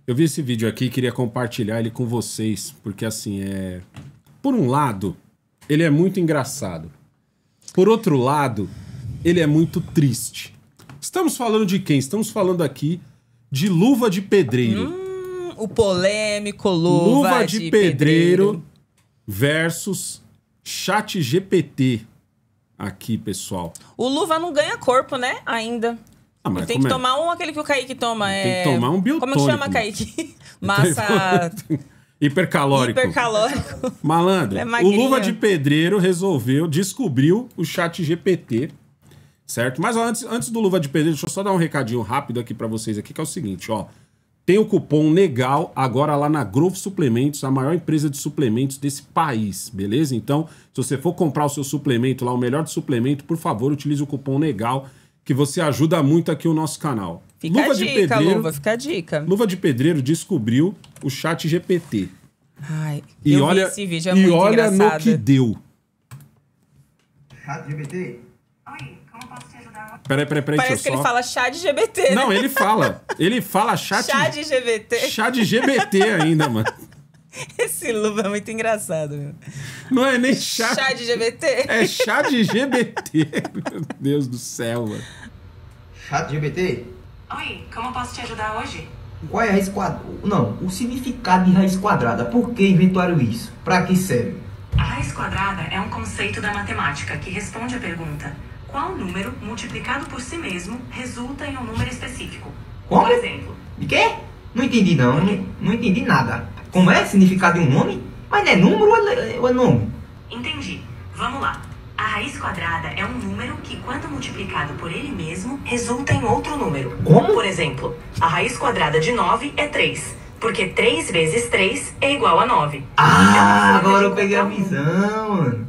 Eu vi esse vídeo aqui e queria compartilhar ele com vocês, porque assim, por um lado, ele é muito engraçado. Por outro lado, ele é muito triste. Estamos falando de quem? Estamos falando aqui de Luva de Pedreiro. O polêmico Luva de Pedreiro versus ChatGPT. Aqui, pessoal. O Luva não ganha corpo, né? Ainda. Mas tem que tomar aquele que o Kaique toma. Tem que tomar um biotônico. Como que chama, Kaique? Massa... Hipercalórico. Hipercalórico. Malandro, o Luva de Pedreiro descobriu o ChatGPT, certo? Mas antes do Luva de Pedreiro, deixa eu só dar um recadinho rápido aqui pra vocês aqui, que é o seguinte, ó. Tem o cupom NEGAL agora lá na Growth Suplementos, a maior empresa de suplementos desse país, beleza? Então, se você for comprar o seu suplemento lá, o melhor de suplemento, por favor, utilize o cupom NEGAL, que você ajuda muito aqui o nosso canal. Fica a dica, Luva, fica a dica. Luva de Pedreiro descobriu o ChatGPT. Ai, e eu olha, vi esse vídeo, é muito engraçado. No que deu. ChatGPT? Oi, como posso te ajudar? Peraí, Parece que ele fala ChatGPT, né? Não, ele fala ChatGPT. ChatGPT ainda, mano. Esse Luva é muito engraçado, meu. Não é nem ChatGPT. É ChatGPT. Meu Deus do céu, mano. ChatGPT? Oi, como posso te ajudar hoje? Qual é a raiz quadrada? Não, o significado de raiz quadrada. Por que inventaram isso? Pra que serve? A raiz quadrada é um conceito da matemática que responde à pergunta: qual número multiplicado por si mesmo resulta em um número específico? Como? Por exemplo... De quê? Não entendi não, não entendi nada. Como é? Significado de um nome? Mas não é número ou é nome? Entendi. Vamos lá. A raiz quadrada é um número que, quando multiplicado por ele mesmo, resulta em outro número. Como? Por exemplo, a raiz quadrada de 9 é 3, porque 3 vezes 3 é igual a 9. Ah, agora eu peguei a visão, mano.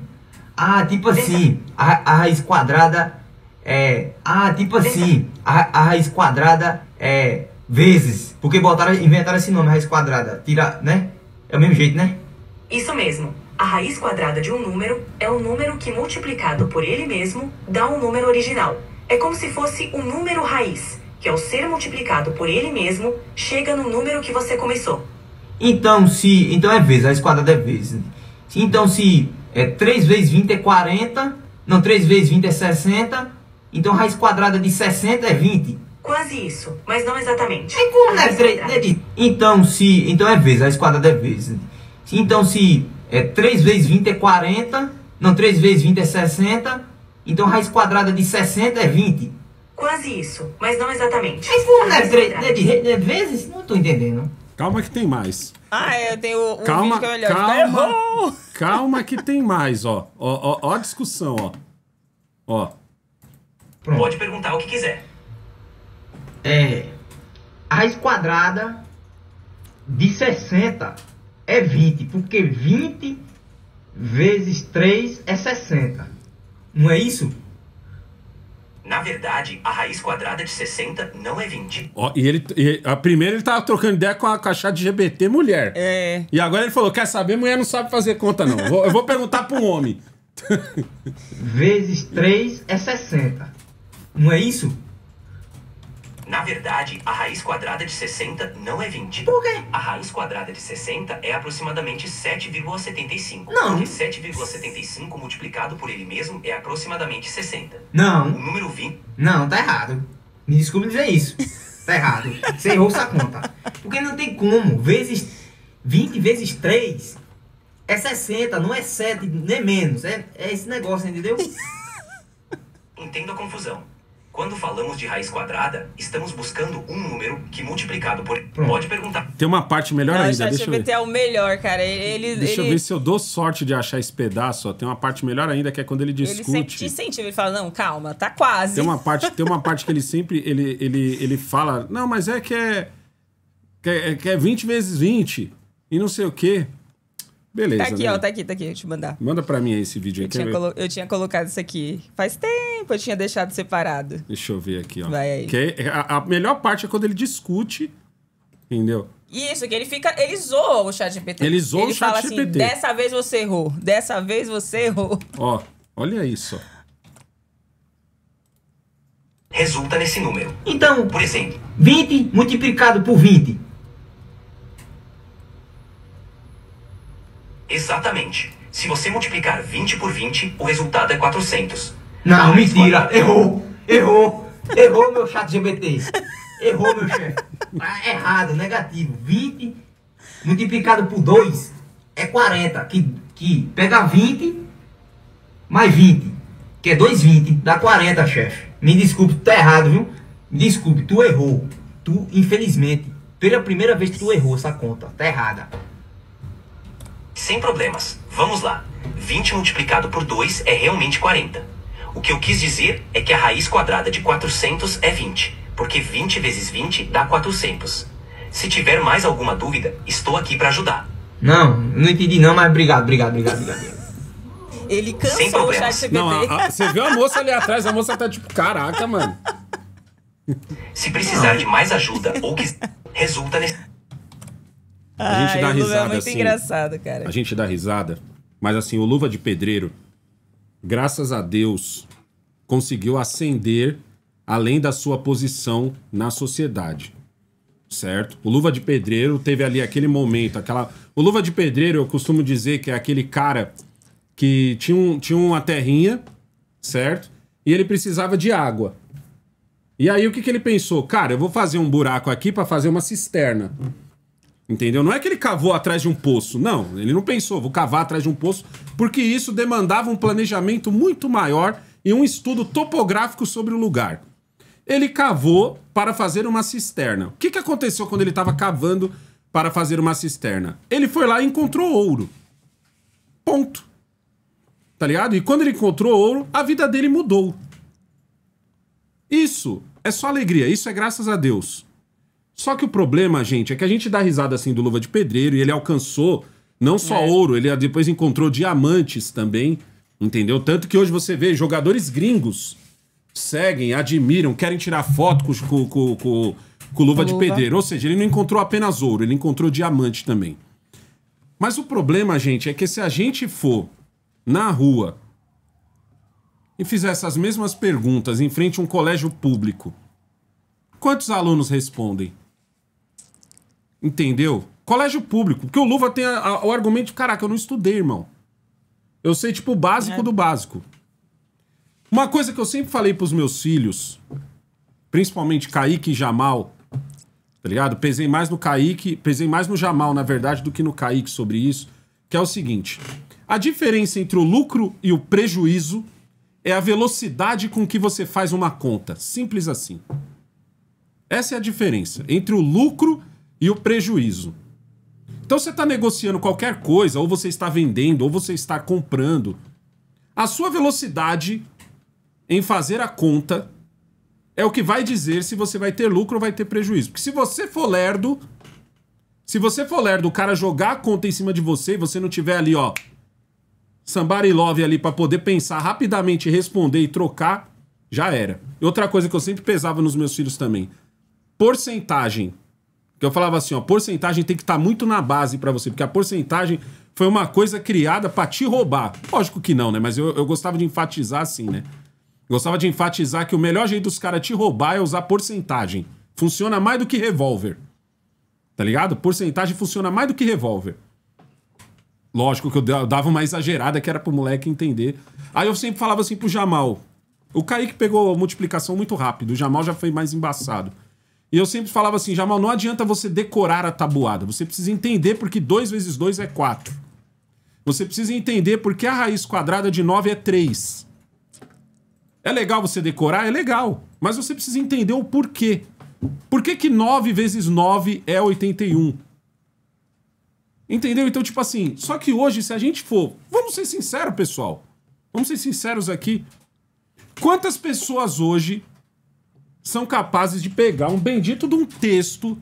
Ah, tipo assim, a raiz quadrada é... Ah, tipo assim, a raiz quadrada é vezes. Porque inventaram esse nome, raiz quadrada. Tira, né? É o mesmo jeito, né? Isso mesmo. A raiz quadrada de um número é o número que, multiplicado por ele mesmo, dá um número original. É como se fosse um número raiz, que ao ser multiplicado por ele mesmo, chega no número que você começou. Então, então é vezes, a raiz quadrada é vezes. Então, se 3 vezes 20 é 40, não, 3 vezes 20 é 60, então a raiz quadrada de 60 é 20. Quase isso, mas não exatamente. É como, né? Então é vezes, a raiz quadrada é vezes. Então, se 3 vezes 20 é 40, não, 3 vezes 20 é 60, então a raiz quadrada de 60 é 20. Quase isso, mas não exatamente. É como, né? De vezes? Não tô entendendo. Calma que tem mais. Eu tenho um vídeo que é melhor. Calma que tem mais, ó. Ó a discussão, ó. Ó. Pronto. Pode perguntar o que quiser. A raiz quadrada de 60 é 20, porque 20 vezes 3 é 60. Não é isso? Na verdade, a raiz quadrada de 60 não é 20. Ó, a primeira ele tava trocando ideia com a ChatGPT mulher. E agora ele falou, quer saber, mulher não sabe fazer conta não. Eu vou perguntar para um homem. Vezes 3 é 60. Não é isso? Na verdade, a raiz quadrada de 60 não é 20. Por quê? A raiz quadrada de 60 é aproximadamente 7,75. Não. Porque 7,75 multiplicado por ele mesmo é aproximadamente 60. Não. O número 20... Não, tá errado. Me desculpe dizer isso. Tá errado. Você errou essa conta. Porque não tem como. 20 vezes 3 é 60, não é 7, nem menos. É esse negócio, entendeu? Entenda a confusão. Quando falamos de raiz quadrada, estamos buscando um número que, multiplicado por... Pode perguntar. Tem uma parte melhor ainda, deixa eu ver. O ChatGPT é o melhor, cara. Deixa eu ver se eu dou sorte de achar esse pedaço. Ó. Tem uma parte melhor ainda, que é quando ele discute. Ele sempre te incentiva, ele fala, não, calma, tá quase. Tem uma parte que ele sempre, ele fala, não, mas que é 20 vezes 20 e não sei o quê. Beleza, Tá aqui, né? ó, tá aqui, deixa eu te mandar. Manda pra mim aí esse vídeo aqui. Eu tinha colocado isso aqui. Faz tempo eu tinha deixado separado. Deixa eu ver aqui, ó. Vai aí. A melhor parte é quando ele discute, entendeu? Isso, que ele zoa o ChatGPT. Ele zoa o fala ChatGPT. assim, dessa vez você errou, dessa vez você errou. Ó, olha isso, ó. Resulta nesse número. Então, Por exemplo, 20 multiplicado por 20 Exatamente. Se você multiplicar 20 por 20, o resultado é 400. Não, mentira. Errou, meu chat GPT. Errou, meu chefe. Tá errado, negativo. 20 multiplicado por 2 é 40. Que pega 20 mais 20, que é 2,20, dá 40, chefe. Me desculpe, tá errado, viu? Me desculpe, tu errou. Tu, infelizmente, pela primeira vez que tu errou essa conta. Tá errada. Sem problemas. Vamos lá. 20 multiplicado por 2 é realmente 40. O que eu quis dizer é que a raiz quadrada de 400 é 20, porque 20 vezes 20 dá 400. Se tiver mais alguma dúvida, estou aqui para ajudar. Não entendi não, mas obrigado. Ele Sem cansou o problemas. chat Não, GPT. você viu a moça ali atrás, a moça tá tipo, caraca, mano. Se precisar de mais ajuda ou quiser, resulta nesse... A gente dá o Luva risada é muito assim. engraçado, cara. A gente dá risada, mas assim, o Luva de Pedreiro, graças a Deus, conseguiu ascender além da sua posição na sociedade. Certo? O Luva de Pedreiro teve ali aquele momento, O Luva de Pedreiro, eu costumo dizer que é aquele cara que tinha uma terrinha, certo? E ele precisava de água. E aí o que ele pensou? Cara, eu vou fazer um buraco aqui pra fazer uma cisterna. Entendeu? Não é que ele cavou atrás de um poço. Não, ele não pensou, vou cavar atrás de um poço, porque isso demandava um planejamento muito maior e um estudo topográfico sobre o lugar. Ele cavou para fazer uma cisterna. O que aconteceu quando ele estava cavando para fazer uma cisterna? Ele foi lá e encontrou ouro. Ponto. Tá ligado? E quando ele encontrou ouro, a vida dele mudou. Isso é só alegria, isso é graças a Deus. Só que o problema, gente, é que a gente dá risada assim do Luva de Pedreiro e ele alcançou não só ouro, ele depois encontrou diamantes também, entendeu? Tanto que hoje você vê jogadores gringos seguem, admiram, querem tirar foto com o Luva de Pedreiro. Ou seja, ele não encontrou apenas ouro, ele encontrou diamante também. Mas o problema, gente, é que se a gente for na rua e fizer essas mesmas perguntas em frente a um colégio público, quantos alunos respondem? Entendeu? Colégio público. Porque o Luva tem o argumento de, caraca, eu não estudei, irmão. Eu sei, tipo, o básico do básico. Uma coisa que eu sempre falei pros meus filhos, principalmente Kaique e Jamal, tá ligado? Pesei mais no Jamal, na verdade, do que no Kaique sobre isso, que é o seguinte. A diferença entre o lucro e o prejuízo é a velocidade com que você faz uma conta. Simples assim. Essa é a diferença entre o lucro e o prejuízo. Então você está negociando qualquer coisa, ou você está vendendo, ou você está comprando. A sua velocidade em fazer a conta é o que vai dizer se você vai ter lucro ou vai ter prejuízo. Porque se você for lerdo, o cara jogar a conta em cima de você e você não tiver ali, ó, somebody love ali para poder pensar rapidamente, responder e trocar, já era. E outra coisa que eu sempre pesava nos meus filhos também, porcentagem. Que eu falava assim, ó, porcentagem tem que estar muito na base pra você, porque a porcentagem foi uma coisa criada pra te roubar. Lógico que não, né? Mas eu gostava de enfatizar assim, né? Gostava de enfatizar que o melhor jeito dos caras te roubar é usar porcentagem. Funciona mais do que revólver. Tá ligado? Porcentagem funciona mais do que revólver. Lógico que eu dava uma exagerada que era pro moleque entender. Aí eu sempre falava assim pro Jamal. O Kaique pegou multiplicação muito rápido, o Jamal já foi mais embaçado. E eu sempre falava assim, Jamal, não adianta você decorar a tabuada. Você precisa entender porque 2 vezes 2 é 4. Você precisa entender porque a raiz quadrada de 9 é 3. É legal você decorar? É legal. Mas você precisa entender o porquê. Por que 9 vezes 9 é 81? Entendeu? Então, tipo assim, só que hoje, se a gente for... Vamos ser sinceros, pessoal. Vamos ser sinceros aqui. Quantas pessoas hoje são capazes de pegar um bendito de um texto?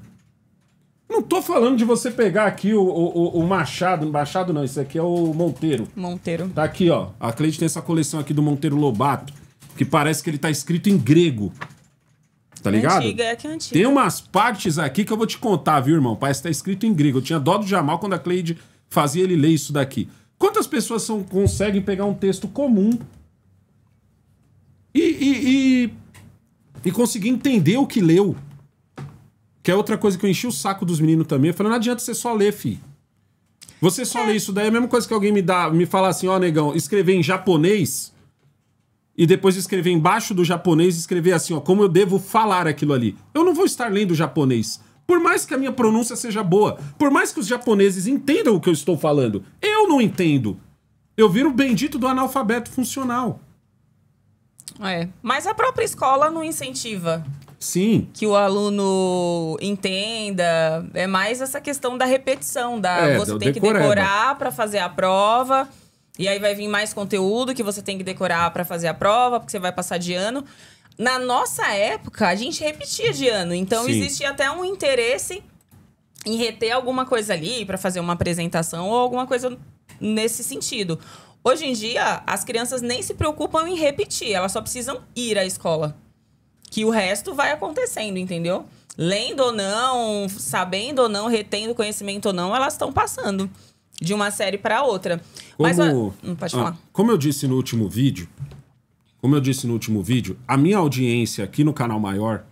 Não tô falando de você pegar aqui o Machado. Machado não, esse aqui é o Monteiro. Monteiro. Tá aqui, ó. A Cleide tem essa coleção aqui do Monteiro Lobato, que parece que ele tá escrito em grego. Tá ligado? Antiga, é que é antiga. Tem umas partes aqui que eu vou te contar, viu, irmão? Parece que tá escrito em grego. Eu tinha dó do Jamal quando a Cleide fazia ele ler isso daqui. Quantas pessoas conseguem pegar um texto comum e conseguir entender o que leu? Que é outra coisa que eu enchi o saco dos meninos também. Eu falei, não adianta você só ler, fi. Você só lê isso daí, é a mesma coisa que alguém me fala assim, ó, negão, escrever em japonês e depois escrever embaixo do japonês, escrever assim, ó, como eu devo falar aquilo ali. Eu não vou estar lendo japonês. Por mais que a minha pronúncia seja boa, por mais que os japoneses entendam o que eu estou falando, eu não entendo. Eu viro o bendito do analfabeto funcional. Mas a própria escola não incentiva. Sim. Que o aluno entenda. É mais essa questão da repetição. Você tem que decorar para fazer a prova. E aí vai vir mais conteúdo que você tem que decorar para fazer a prova, porque você vai passar de ano. Na nossa época, a gente repetia de ano. Então, existia até um interesse em reter alguma coisa ali para fazer uma apresentação ou alguma coisa nesse sentido. Hoje em dia, as crianças nem se preocupam em repetir. Elas só precisam ir à escola. Que o resto vai acontecendo, entendeu? Lendo ou não, sabendo ou não, retendo conhecimento ou não, elas estão passando de uma série para outra. Mas pode falar. Como eu disse no último vídeo, a minha audiência aqui no canal Maior,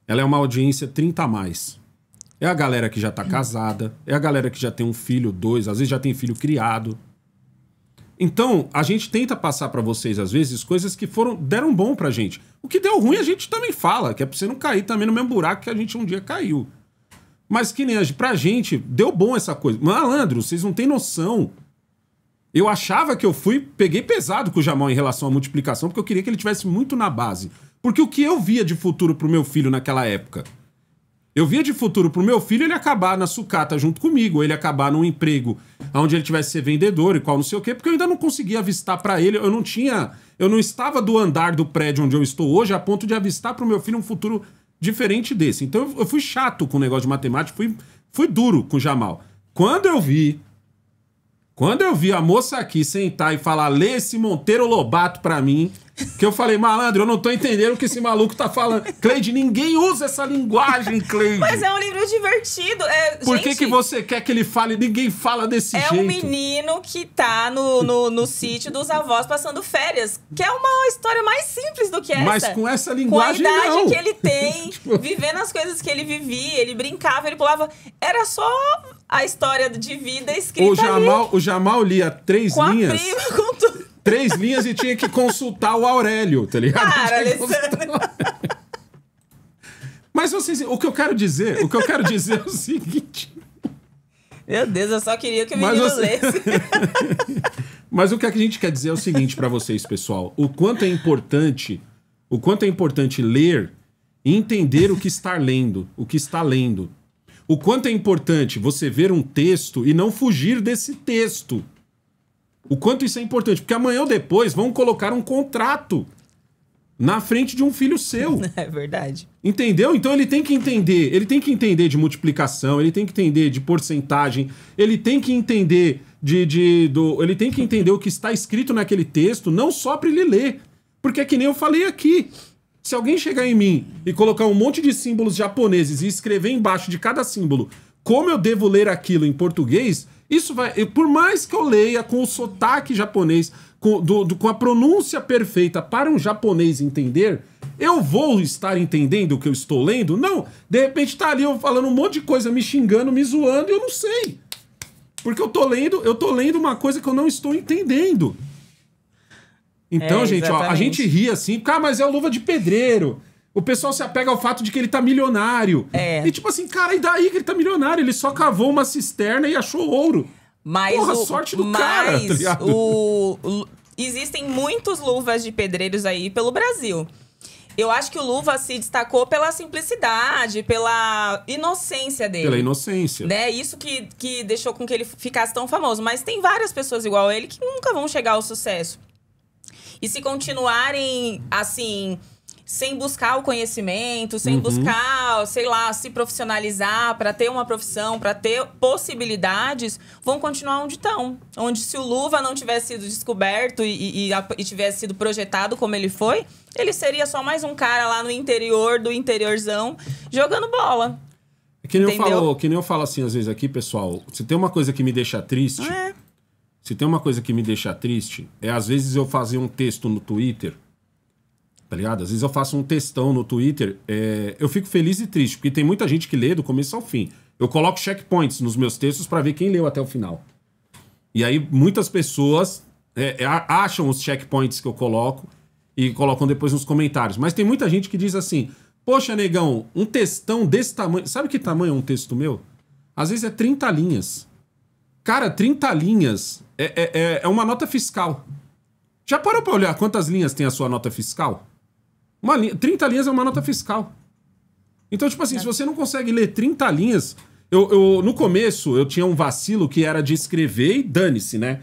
ela é uma audiência 30 a mais. É a galera que já tá casada, é a galera que já tem um filho, 2, às vezes já tem filho criado. Então, a gente tenta passar pra vocês, às vezes, coisas que deram bom pra gente. O que deu ruim, a gente também fala, que é pra você não cair também no mesmo buraco que a gente um dia caiu. Mas que nem pra gente, deu bom essa coisa. Malandro, vocês não têm noção. Eu achava que peguei pesado com o Jamal em relação à multiplicação, porque eu queria que ele tivesse muito na base. Porque o que eu via de futuro pro meu filho naquela época? Eu via de futuro pro meu filho ele acabar na sucata junto comigo, ele acabar num emprego onde ele tivesse ser vendedor e qual não sei o quê, porque eu ainda não conseguia avistar pra ele, eu não estava do andar do prédio onde eu estou hoje a ponto de avistar pro meu filho um futuro diferente desse. Então eu fui chato com o negócio de matemática, fui duro com o Jamal. Quando eu vi a moça aqui sentar e falar, lê esse Monteiro Lobato pra mim, que eu falei, malandro, eu não tô entendendo o que esse maluco tá falando. Cleide, ninguém usa essa linguagem, Cleide. Mas é um livro divertido. Por que você quer que ele fale? Ninguém fala desse jeito. É um menino que tá no sítio dos avós passando férias, que é uma história mais simples do que essa. Mas com essa linguagem, não. Com a idade que ele tem, vivendo as coisas que ele vivia, ele brincava, ele pulava. Era só a história de vida escrita O Jamal lia 3 linhas. A prima, com tudo. 3 linhas e tinha que consultar o Aurélio, tá ligado? Cara, Alessandro. Mas vocês, o que eu quero dizer é o seguinte. Meu Deus, eu só queria que o menino lesse. Mas o que a gente quer dizer é o seguinte pra vocês, pessoal. O quanto é importante ler e entender o que está lendo. O quanto é importante você ver um texto e não fugir desse texto. O quanto isso é importante. Porque amanhã ou depois vão colocar um contrato na frente de um filho seu. É verdade. Entendeu? Então ele tem que entender de multiplicação, ele tem que entender de porcentagem, ele tem que entender ele tem que entender o que está escrito naquele texto, não só para ele ler. Porque é que nem eu falei aqui. Se alguém chegar em mim e colocar um monte de símbolos japoneses e escrever embaixo de cada símbolo como eu devo ler aquilo em português, isso vai... Por mais que eu leia com o sotaque japonês, com a pronúncia perfeita para um japonês entender, eu vou estar entendendo o que eu estou lendo? Não. De repente tá ali eu falando um monte de coisa, me xingando, me zoando, e eu não sei. Porque eu tô lendo uma coisa que eu não estou entendendo. Então, gente, ó, a gente ri assim, mas é o Luva de Pedreiro. O pessoal se apega ao fato de que ele tá milionário. E tipo assim, cara, e daí que ele tá milionário? Ele só cavou uma cisterna e achou ouro. Mas porra, sorte do cara, tá ligado? Existem muitos luvas de pedreiros aí pelo Brasil. Eu acho que o Luva se destacou pela simplicidade, pela inocência dele. Pela inocência. Né? Isso que deixou com que ele ficasse tão famoso. Mas tem várias pessoas igual a ele que nunca vão chegar ao sucesso. E se continuarem, assim, sem buscar o conhecimento, sem buscar, sei lá, se profissionalizar para ter uma profissão, para ter possibilidades, vão continuar onde estão. Onde se o Luva não tivesse sido descoberto e tivesse sido projetado como ele foi, ele seria só mais um cara lá no interior do interiorzão jogando bola. Que nem eu falo assim às vezes aqui, pessoal, se tem uma coisa que me deixa triste... Se tem uma coisa que me deixa triste, é às vezes eu fazer um texto no Twitter, tá ligado? Às vezes eu faço um textão no Twitter, eu fico feliz e triste, porque tem muita gente que lê do começo ao fim. Eu coloco checkpoints nos meus textos pra ver quem leu até o final. E aí muitas pessoas acham os checkpoints que eu coloco e colocam depois nos comentários. Mas tem muita gente que diz assim, poxa, negão, um textão desse tamanho... Sabe que tamanho é um texto meu? Às vezes é 30 linhas. Cara, 30 linhas é uma nota fiscal. Já parou pra olhar quantas linhas tem a sua nota fiscal? 30 linhas é uma nota fiscal. Então, tipo assim, se você não consegue ler 30 linhas... no começo, eu tinha um vacilo que era de escrever e dane-se, né?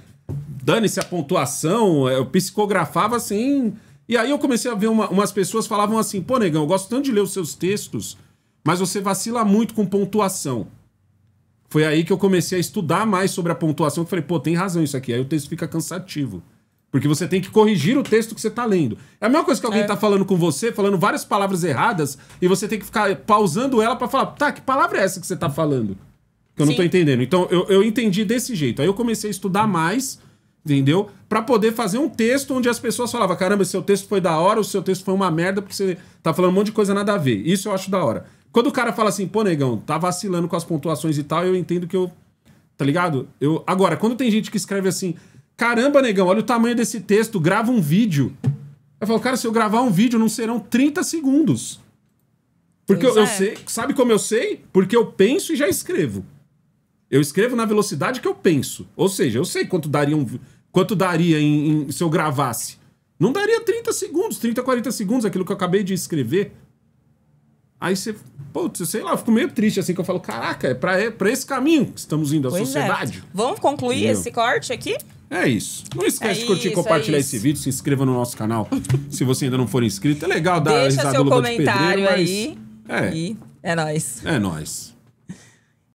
Dane-se a pontuação, eu psicografava assim... E aí eu comecei a ver umas pessoas falavam assim, pô, negão, eu gosto tanto de ler os seus textos, mas você vacila muito com pontuação. Foi aí que eu comecei a estudar mais sobre a pontuação, eu falei, pô, tem razão isso aqui, aí o texto fica cansativo. Porque você tem que corrigir o texto que você tá lendo. É a mesma coisa que alguém tá falando com você, falando várias palavras erradas, e você tem que ficar pausando ela pra falar, tá, que palavra é essa que você tá falando? Que eu não tô entendendo. Então, eu entendi desse jeito. Aí eu comecei a estudar mais, entendeu? Pra poder fazer um texto onde as pessoas falavam, caramba, seu texto foi da hora, o seu texto foi uma merda, porque você tá falando um monte de coisa nada a ver. Isso eu acho da hora. Quando o cara fala assim, pô, negão, tá vacilando com as pontuações e tal, eu entendo que eu... Tá ligado? Agora, quando tem gente que escreve assim... Caramba, negão, olha o tamanho desse texto, grava um vídeo. Eu falo, cara, se eu gravar um vídeo, não serão 30 segundos. Porque eu sei, sabe como eu sei? Porque eu penso e já escrevo. Eu escrevo na velocidade que eu penso. Ou seja, eu sei quanto daria se eu gravasse. Não daria 30 segundos, 30, 40 segundos, aquilo que eu acabei de escrever. Aí você, putz, sei lá, eu fico meio triste assim, que eu falo, caraca, é pra esse caminho que estamos indo, a sociedade. Vamos concluir esse corte aqui? É isso. Não esquece de curtir e compartilhar esse vídeo. Se inscreva no nosso canal se você ainda não for inscrito. É legal dar risada Luva de Pedreiro, comentário aí. Mas... E é nóis. É nóis.